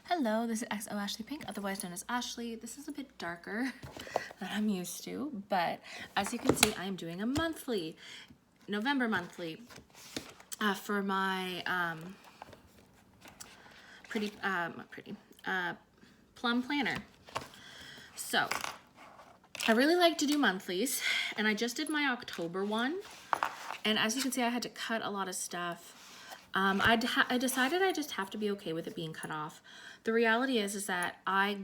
Hello, this is XO Ashley Pink, otherwise known as Ashley. This is a bit darker than I'm used to, but as you can see, I am doing a monthly, November monthly, for my Plum planner. So, I really like to do monthlies, and I just did my October one, and as you can see, I had to cut a lot of stuff. I decided I just have to be okay with it being cut off. The reality is that I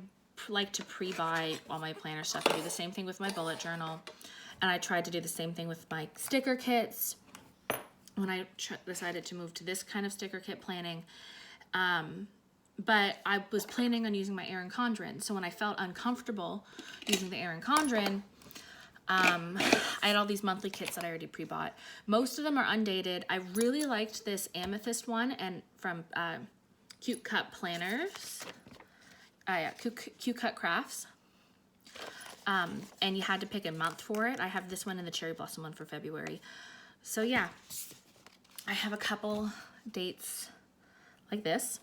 like to pre-buy all my planner stuff. I do the same thing with my bullet journal, and I tried to do the same thing with my sticker kits when I decided to move to this kind of sticker kit planning. But I was planning on using my Erin Condren, so when I felt uncomfortable using the Erin Condren, I had all these monthly kits that I already pre-bought. Most of them are undated. I really liked this amethyst one and from CuteCutCrafts. And you had to pick a month for it. I have this one and the cherry blossom one for February. So yeah, I have a couple dates like this.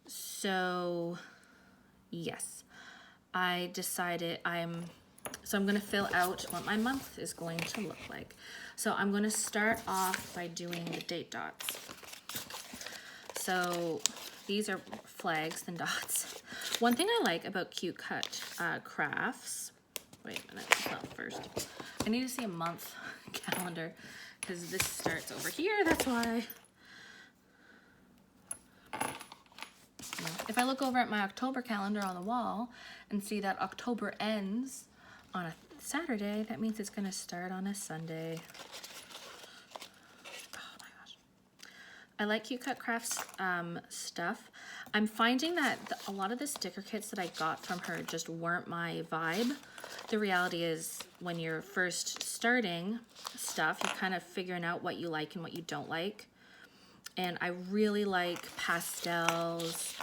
So yes, I decided I'm going to fill out what my month is going to look like. So I'm going to start off by doing the date dots. So these are flags and dots. One thing I like about CuteCutCrafts, wait a minute, not first. I need to see a month calendar because this starts over here, that's why. If I look over at my October calendar on the wall and see that October ends on a Saturday, that means it's going to start on a Sunday. Oh my gosh. I like CuteCutCrafts stuff. I'm finding that a lot of the sticker kits that I got from her just weren't my vibe. The reality is when you're first starting stuff, you're kind of figuring out what you like and what you don't like. And I really like pastels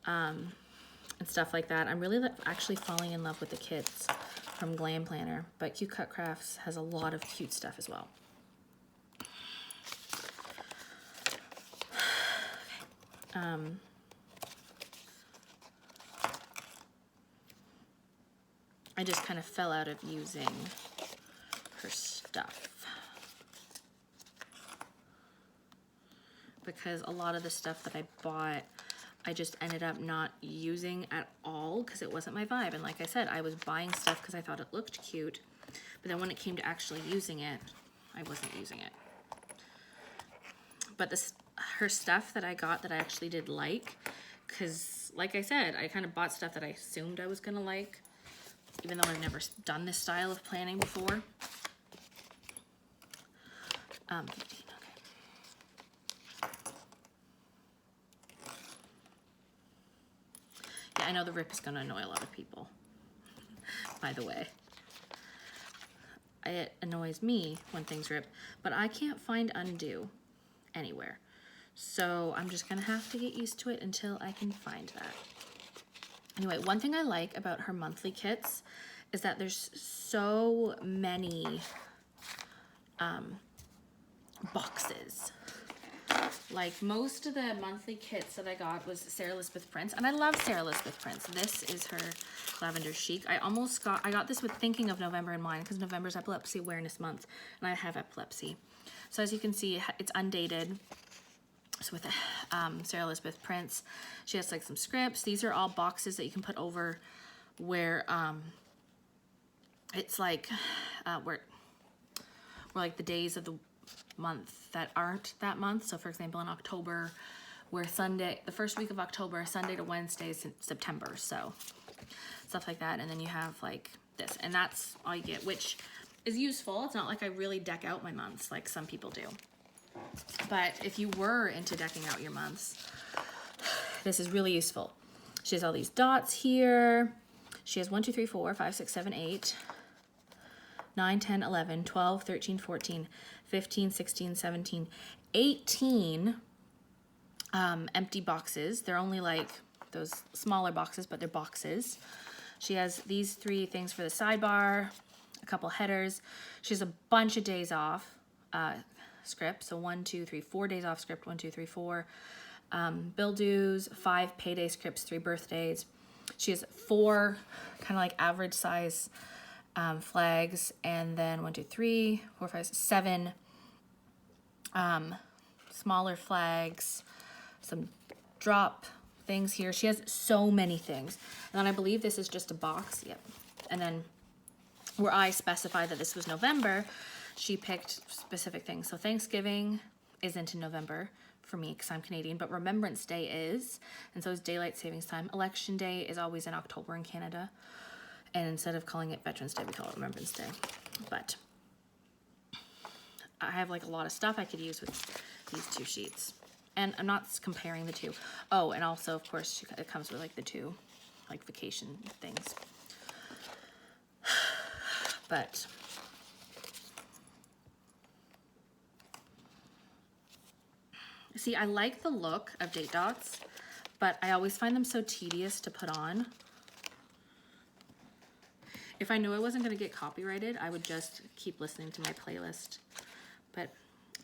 and stuff like that. I'm really actually falling in love with the kits from Glam Planner, but CuteCutCrafts has a lot of cute stuff as well. I just kind of fell out of using her stuff because a lot of the stuff that I bought I just ended up not using at all because it wasn't my vibe. And like I said, I was buying stuff because I thought it looked cute, but then when it came to actually using it, I wasn't using it. But her stuff that I got that I actually did like, because like I said, I kind of bought stuff that I assumed I was gonna like, even though I've never done this style of planning before. 15, okay. Yeah, I know the rip is going to annoy a lot of people, by the way. It annoys me when things rip, but I can't find undo anywhere. So I'm just going to have to get used to it until I can find that. Anyway, one thing I like about her monthly kits is that there's so many boxes. Like most of the monthly kits that I got was Sarah Elizabeth Prince, and I love Sarah Elizabeth Prince. This is her Lavender Chic. I got this with thinking of November in mind because November's Epilepsy Awareness Month, and I have epilepsy. So as you can see, it's undated. So with Sarah Elizabeth Prince, she has like some scripts. These are all boxes that you can put over where it's like where like the days of the month that aren't that month. So for example, in October, where Sunday, the first week of October, Sunday to Wednesday is in September. So stuff like that. And then you have like this, and that's all you get, which is useful. It's not like I really deck out my months like some people do. But if you were into decking out your months, this is really useful. She has all these dots here. She has 1, 2, 3, 4, 5, 6, 7, 8, 9, 10, 11, 12, 13, 14, 15, 16, 17, 18 empty boxes. They're only like those smaller boxes, but they're boxes. She has these 3 things for the sidebar, a couple headers. She has a bunch of days off, script. So 1, 2, 3, 4 days off script, 1, 2, 3, 4. Bill dues, 5 payday scripts, 3 birthdays. She has 4 kind of like average size flags, and then 1, 2, 3, 4, 5, 7 smaller flags, some drop things here. She has so many things. And then I believe this is just a box. Yep. And then where I specified that this was November, she picked specific things. So Thanksgiving isn't in November for me because I'm Canadian, but Remembrance Day is, and so is Daylight Savings Time. Election Day is always in October in Canada, and instead of calling it Veterans Day, we call it Remembrance Day. But I have like a lot of stuff I could use with these 2 sheets, and I'm not comparing the 2. Oh, and also of course it comes with like the 2 like vacation things. But see, I like the look of date dots, but I always find them so tedious to put on. If I knew I wasn't going to get copyrighted, I would just keep listening to my playlist. But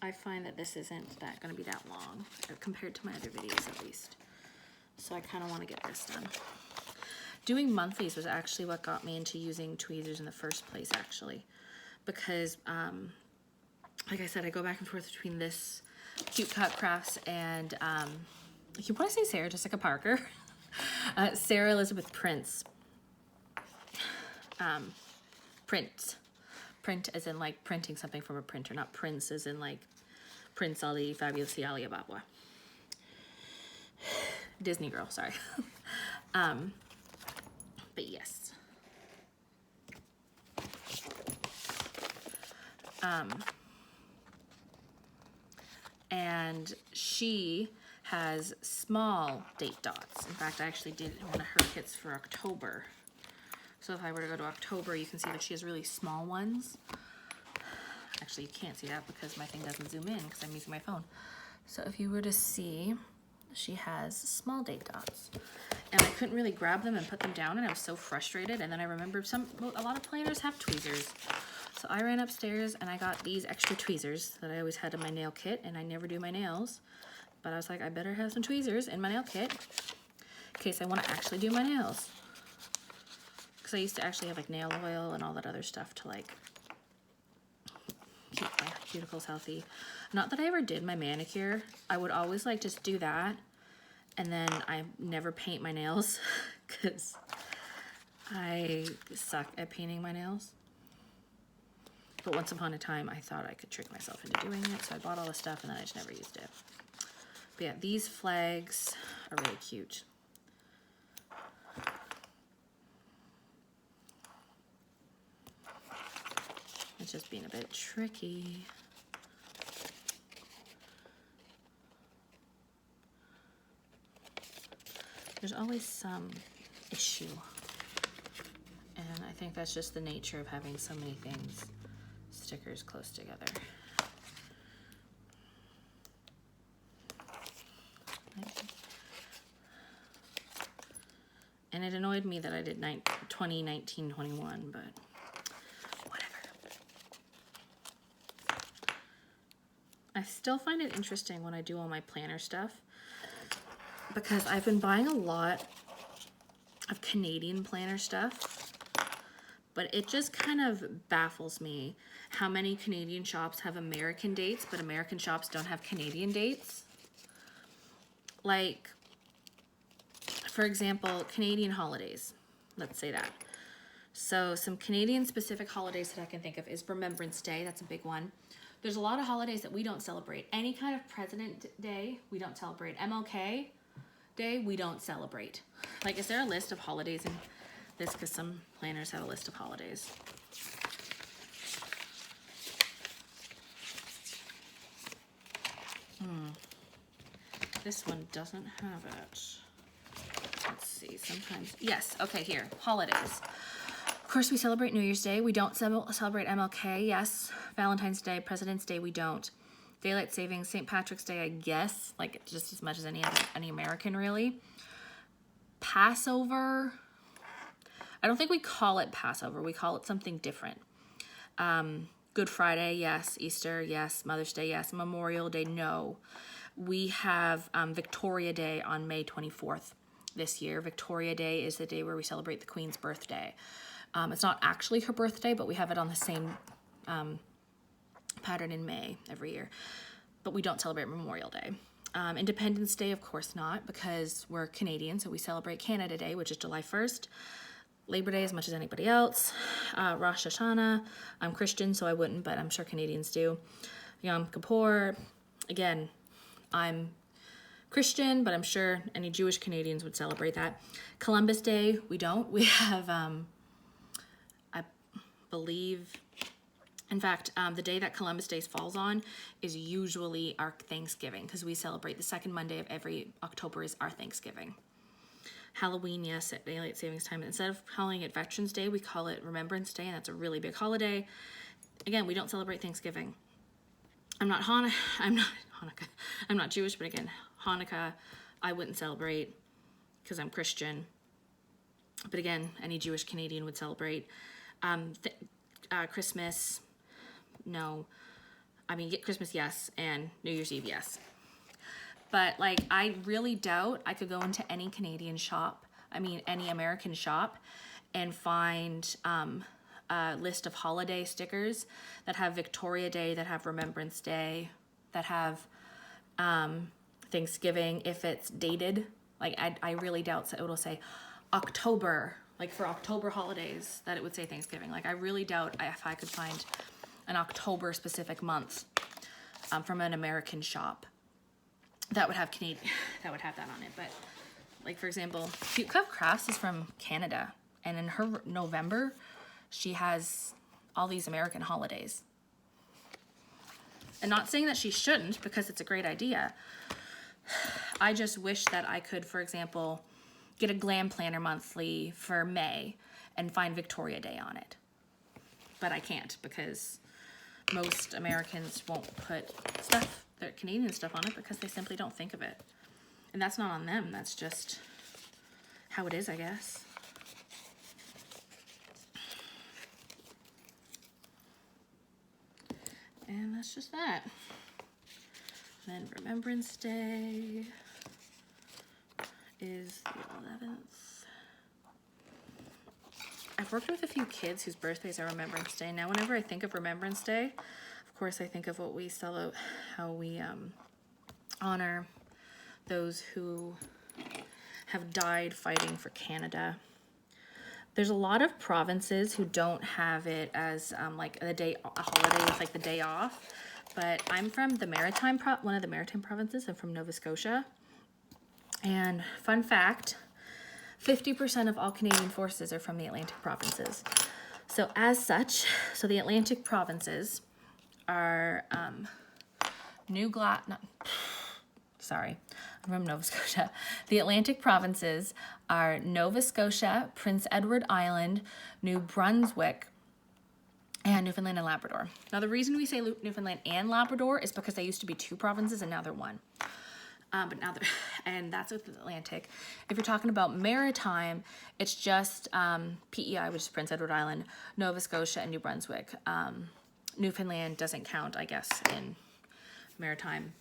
I find that this isn't that going to be that long compared to my other videos, at least. So I kind of want to get this done. Doing monthlies was actually what got me into using tweezers in the first place, actually, because like I said, I go back and forth between this CuteCutCrafts and you want to say Sarah Jessica Parker, Sarah Elizabeth Prince. Print as in like printing something from a printer, not Prince as in like Prince Ali, Fabulously Ali Ababa. Disney girl, sorry. But yes. And she has small date dots. In fact, I actually did one of her kits for October. So if I were to go to October, you can see that she has really small ones. Actually, you can't see that because my thing doesn't zoom in because I'm using my phone. So if you were to see, she has small date dots. And I couldn't really grab them and put them down, and I was so frustrated. And then I remembered a lot of planners have tweezers. So I ran upstairs and I got these extra tweezers that I always had in my nail kit, and I never do my nails. But I was like, I better have some tweezers in my nail kit in case I want to actually do my nails. Because I used to actually have like nail oil and all that other stuff to like keep my cuticles healthy. Not that I ever did my manicure. I would always like just do that, and then I never paint my nails because I suck at painting my nails. But once upon a time, I thought I could trick myself into doing it, so I bought all the stuff and then I just never used it. But yeah, these flags are really cute. It's just being a bit tricky. There's always some issue. And I think that's just the nature of having so many things, stickers close together. And it annoyed me that I did 2019-21, but whatever. I still find it interesting when I do all my planner stuff, because I've been buying a lot of Canadian planner stuff, but it just kind of baffles me how many Canadian shops have American dates, but American shops don't have Canadian dates. Like, for example, Canadian holidays, let's say that. So some Canadian specific holidays that I can think of is Remembrance Day, that's a big one. There's a lot of holidays that we don't celebrate. Any kind of President Day, we don't celebrate. MLK Day, we don't celebrate. Like, is there a list of holidays in this? Because some planners have a list of holidays. This one doesn't have it. Let's see, sometimes, yes, okay, here, holidays. Of course, we celebrate New Year's Day. We don't celebrate MLK, yes. Valentine's Day, President's Day, we don't. Daylight Savings, St. Patrick's Day, I guess, like just as much as any American, really. Passover, I don't think we call it Passover. We call it something different. Good Good Friday, yes. Easter, yes. Mother's Day, yes. Memorial Day, no. We have Victoria Day on May 24th this year. Victoria Day is the day where we celebrate the Queen's birthday. It's not actually her birthday, but we have it on the same pattern in May every year. But we don't celebrate Memorial Day. Independence Day, of course not, because we're Canadian, so we celebrate Canada Day, which is July 1st. Labor Day as much as anybody else. Rosh Hashanah, I'm Christian, so I wouldn't, but I'm sure Canadians do. Yom Kippur, again, I'm Christian, but I'm sure any Jewish Canadians would celebrate that. Columbus Day, we don't. We have, I believe, in fact, the day that Columbus Day falls on is usually our Thanksgiving, because we celebrate the second Monday of every October is our Thanksgiving. Halloween, yes, at daylight savings time. Instead of calling it Veterans Day, we call it Remembrance Day, and that's a really big holiday. Again, we don't celebrate Thanksgiving. I'm not Jewish, but again, Hanukkah, I wouldn't celebrate because I'm Christian. But again, any Jewish Canadian would celebrate. Christmas, no. I mean, Christmas, yes, and New Year's Eve, yes. But like, I really doubt I could go into any Canadian shop, any American shop, and find a list of holiday stickers that have Victoria Day, that have Remembrance Day, that have Thanksgiving, if it's dated. Like, I really doubt it'll say October, like for October holidays, that it would say Thanksgiving. Like, I really doubt if I could find an October specific month from an American shop that would have that on it. But like, for example, CuteCutCrafts is from Canada, and in her November, she has all these American holidays. And not saying that she shouldn't, because it's a great idea. I just wish that I could, for example, get a glam planner monthly for May and find Victoria Day on it. But I can't, because most Americans won't put their Canadian stuff on it because they simply don't think of it. And that's not on them, that's just how it is, I guess. And that's just that. Then Remembrance Day is the 11th. I've worked with a few kids whose birthdays are Remembrance Day. Now, whenever I think of Remembrance Day, of course, I think of what we celebrate, how we honor those who have died fighting for Canada. There's a lot of provinces who don't have it as like a holiday with like the day off. But I'm from the one of the maritime provinces. I'm from Nova Scotia. And fun fact, 50% of all Canadian forces are from the Atlantic provinces. So as such, the Atlantic provinces are I'm from Nova Scotia. The Atlantic provinces are Nova Scotia, Prince Edward Island, New Brunswick, and Newfoundland and Labrador. Now, the reason we say Newfoundland and Labrador is because they used to be two provinces and now they're one. And that's with the Atlantic. If you're talking about maritime, it's just PEI, which is Prince Edward Island, Nova Scotia, and New Brunswick. Newfoundland doesn't count, I guess, in maritime,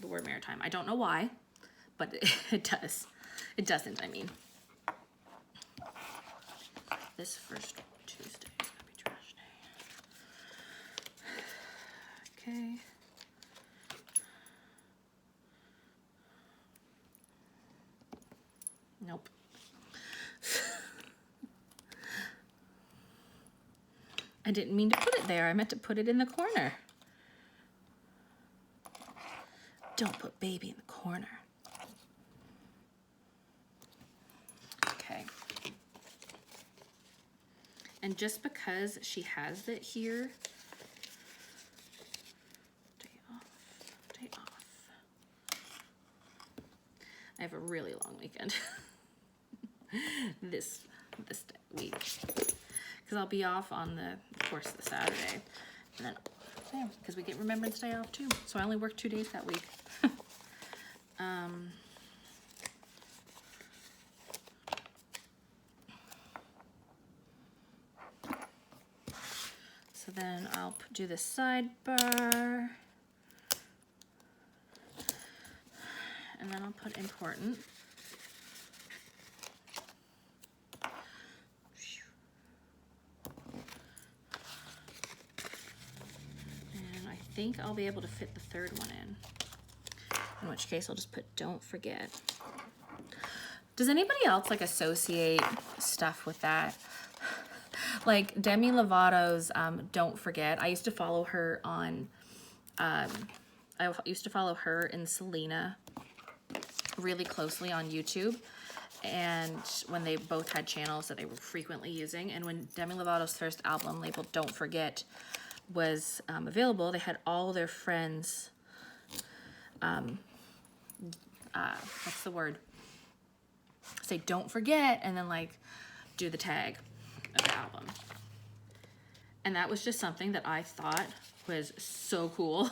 the word maritime. I don't know why, but it does. It doesn't, I mean. This first Tuesday is gonna be trash day. Okay. Nope. I didn't mean to put it there. I meant to put it in the corner. Don't put baby in the corner. Okay. And just because she has it here, day off. I have a really long weekend this week, because I'll be off on of course, the Saturday, and then because we get Remembrance Day off too, so I only work 2 days that week. So then I'll do the sidebar. And then I'll put important. And I think I'll be able to fit the third one in which case I'll just put don't forget. Does anybody else like associate stuff with that? Like Demi Lovato's Don't Forget. I used to follow her on, I used to follow her and Selena really closely on YouTube. And when they both had channels that they were frequently using. And when Demi Lovato's first album labeled Don't Forget was available, they had all their friends, what's the word? Say don't forget, and then like do the tag of the album. And that was just something that I thought was so cool.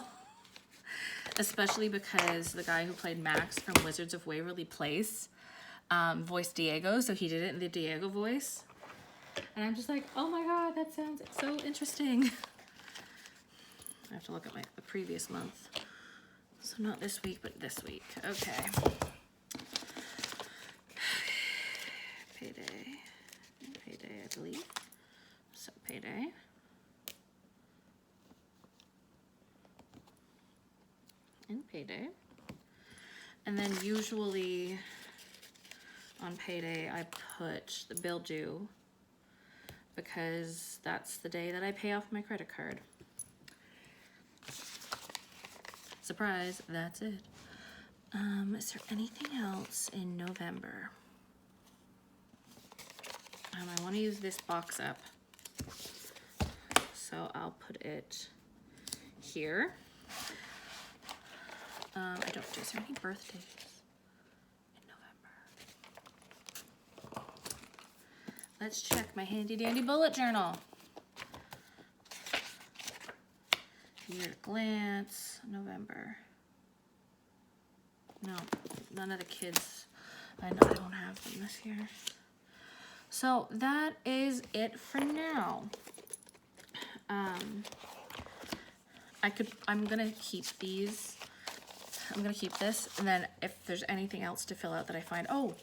Especially because the guy who played Max from Wizards of Waverly Place voiced Diego, so he did it in the Diego voice. And I'm just like, oh my god, that sounds so interesting. I have to look at the previous month. So not this week, but this week. Okay. Payday. Payday, I believe. So payday. And payday. And then usually on payday I put the bill due because that's the day that I pay off my credit card. Surprise, that's it. Is there anything else in November? I want to use this box up. So I'll put it here. Is there any birthdays in November? Let's check my handy dandy bullet journal. Year at a glance, November. No, none of the kids. I don't have them this year. So that is it for now. I'm gonna keep these. I'm gonna keep this, and then if there's anything else to fill out that I find, oh,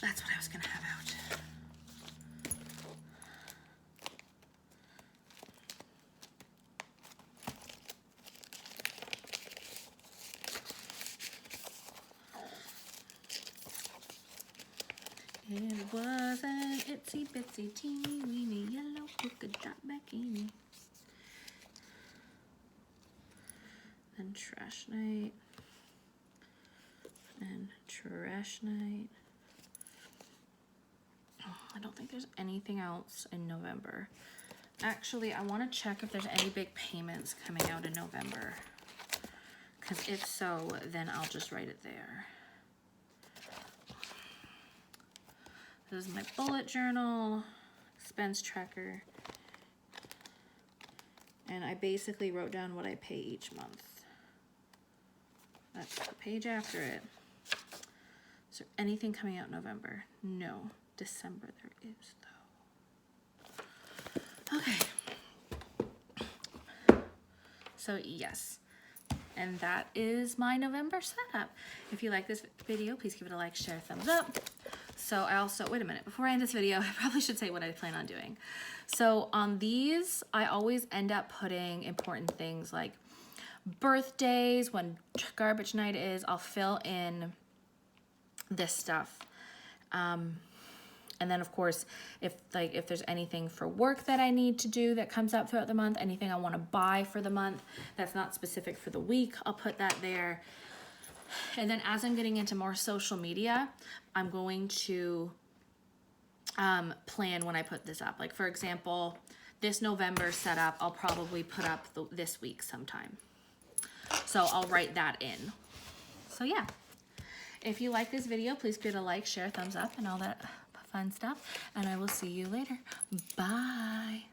that's what I was gonna have out. It was an itsy bitsy teeny weeny yellow polka dot bikini. And trash night. And trash night. Oh, I don't think there's anything else in November. Actually, I want to check if there's any big payments coming out in November. Because if so, then I'll just write it there. This is my bullet journal, expense tracker, and I basically wrote down what I pay each month. That's the page after it. Is there anything coming out in November? No. December there is, though. Okay. So, yes. And that is my November setup. If you like this video, please give it a like, share, thumbs up. So I also, wait a minute, before I end this video, I probably should say what I plan on doing. So on these, I always end up putting important things like birthdays, when garbage night is, I'll fill in this stuff. And then of course, if there's anything for work that I need to do that comes up throughout the month, anything I want to buy for the month that's not specific for the week, I'll put that there. And then as I'm getting into more social media, I'm going to plan when I put this up. Like for example, this November setup, I'll probably put up this week sometime. So I'll write that in. So yeah, if you like this video, please give it a like, share, thumbs up, and all that fun stuff. And I will see you later. Bye.